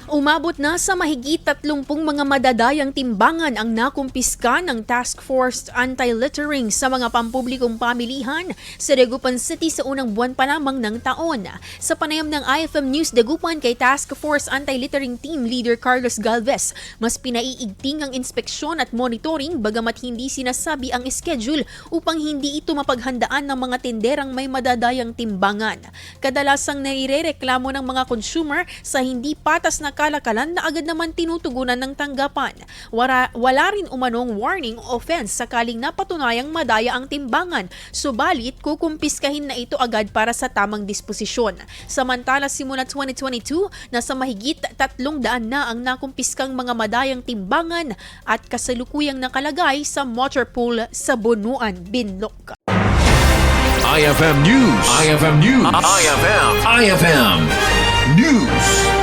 Umabot na sa mahigit 30 mga madadayang timbangan ang nakumpiska ng Task Force Anti-Littering sa mga pampublikong pamilihan sa Dagupan City sa unang buwan pa lamang ng taon. Sa panayam ng IFM News Dagupan kay Task Force Anti-Littering Team Leader Carlos Galvez, mas pinaiigting ang inspeksyon at monitoring bagamat hindi sinasabi ang schedule upang hindi ito mapaghandaan ng mga tinderang may madadayang timbangan. Kadalasang nairereklamo ng mga consumer sa hindi patas na kalakalan na agad naman tinutugunan ng tanggapan. Wala rin umanong warning o offense sakaling napatunayang madaya ang timbangan, subalit kukumpiskahin na ito agad para sa tamang disposisyon. Samantala simula 2022, nasa mahigit 300 na ang nakumpiskang mga madayang timbangan at kasalukuyang nakalagay sa motor pool sa Bunuan, Binloc. IFM News. IFM News. IFM News.